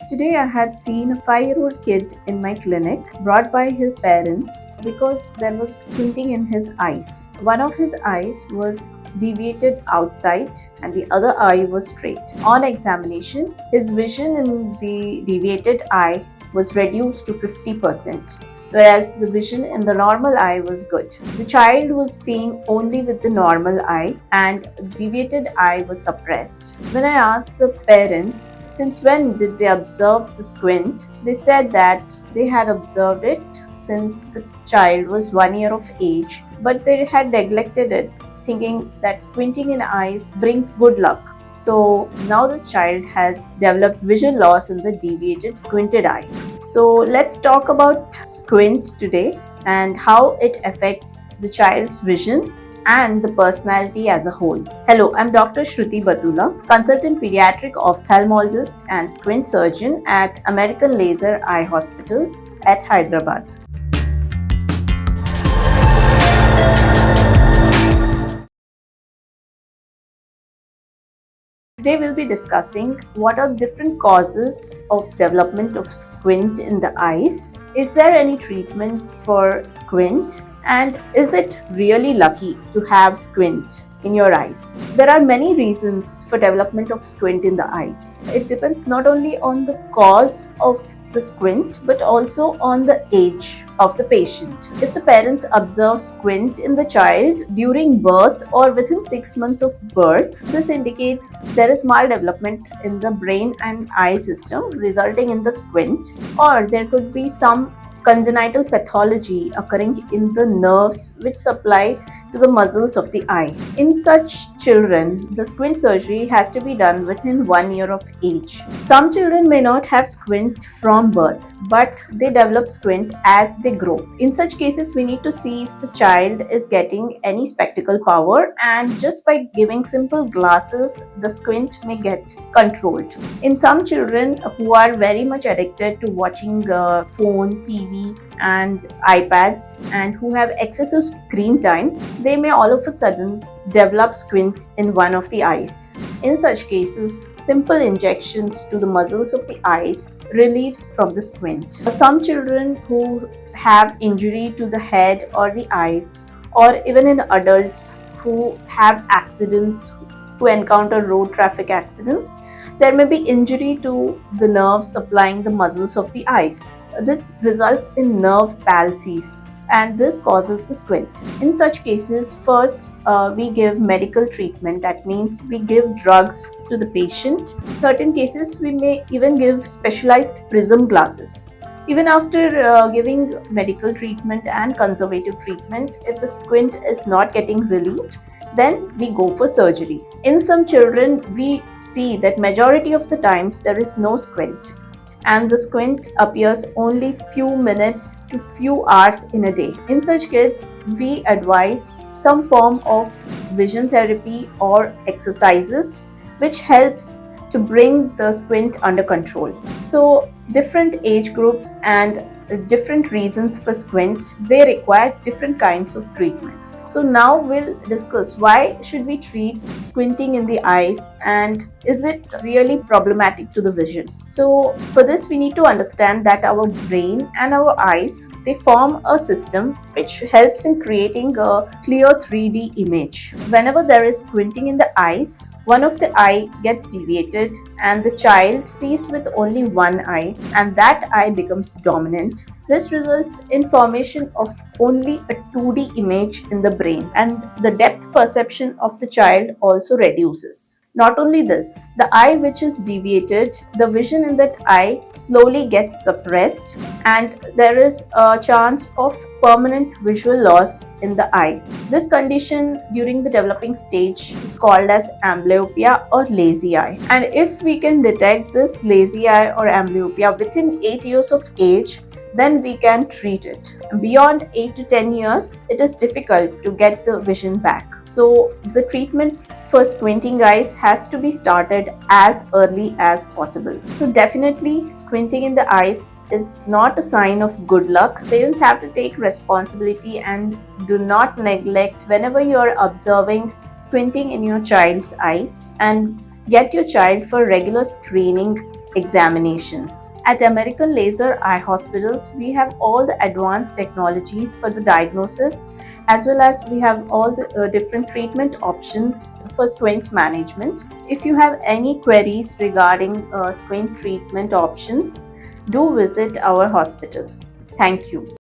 Today, I had seen a 5-year-old kid in my clinic brought by his parents because there was squinting in his eyes. One of his eyes was deviated outside and the other eye was straight. On examination, his vision in the deviated eye was reduced to 50%, whereas the vision in the normal eye was good. The child was seeing only with the normal eye and deviated eye was suppressed. When I asked the parents since when did they observe the squint, they said that they had observed it since the child was 1 year of age, but they had neglected it, thinking that squinting in eyes brings good luck. So now this child has developed vision loss in the deviated squinted eye. So let's talk about squint today and how it affects the child's vision and the personality as a whole. Hello, I'm Dr. Shruti Batula, consultant pediatric ophthalmologist and squint surgeon at American Laser Eye Hospitals at Hyderabad. Today we'll be discussing what are different causes of development of squint in the eyes. Is there any treatment for squint? And is it really lucky to have squint in your eyes? There are many reasons for development of squint in the eyes. It depends not only on the cause of the squint but also on the age of the patient. If the parents observe squint in the child during birth or within 6 months of birth, this indicates there is maldevelopment in the brain and eye system resulting in the squint, or there could be some congenital pathology occurring in the nerves which supply to the muscles of the eye. In such children, the squint surgery has to be done within 1 year of age. Some children may not have squint from birth, but they develop squint as they grow. In such cases, we need to see if the child is getting any spectacle power, and just by giving simple glasses, the squint may get controlled. In some children who are very much addicted to watching phone, TV, and iPads and who have excessive screen time, they may all of a sudden develop squint in one of the eyes. In such cases, simple injections to the muscles of the eyes relieves from the squint. Some children who have injury to the head or the eyes, or even in adults who have accidents, who encounter road traffic accidents, there may be injury to the nerves supplying the muscles of the eyes. This results in nerve palsies and this causes the squint. In such cases, first we give medical treatment. That means we give drugs to the patient. In certain cases, we may even give specialized prism glasses. Even after giving medical treatment and conservative treatment, if the squint is not getting relieved, then we go for surgery. In some children, we see that majority of the times there is no squint, and the squint appears only few minutes to few hours in a day. In such kids, we advise some form of vision therapy or exercises which helps to bring the squint under control. So different age groups and different reasons for squint, they require different kinds of treatments. So now we'll discuss why should we treat squinting in the eyes and is it really problematic to the vision. So for this we need to understand that our brain and our eyes, they form a system which helps in creating a clear 3D image. Whenever there is squinting in the eyes, one of the eye gets deviated and the child sees with only one eye and that eye becomes dominant. This results in formation of only a 2D image in the brain and the depth perception of the child also reduces. Not only this, the eye which is deviated, the vision in that eye slowly gets suppressed and there is a chance of permanent visual loss in the eye. This condition during the developing stage is called as amblyopia or lazy eye. And if we can detect this lazy eye or amblyopia within 8 years of age, then we can treat it. Beyond 8 to 10 years, it is difficult to get the vision back. So the treatment for squinting eyes has to be started as early as possible. So definitely squinting in the eyes is not a sign of good luck. Parents have to take responsibility and do not neglect whenever you are observing squinting in your child's eyes, and get your child for regular screening examinations. At American Laser Eye Hospitals, we have all the advanced technologies for the diagnosis, as well as we have all the different treatment options for squint management. If you have any queries regarding squint treatment options, do visit our hospital. Thank you.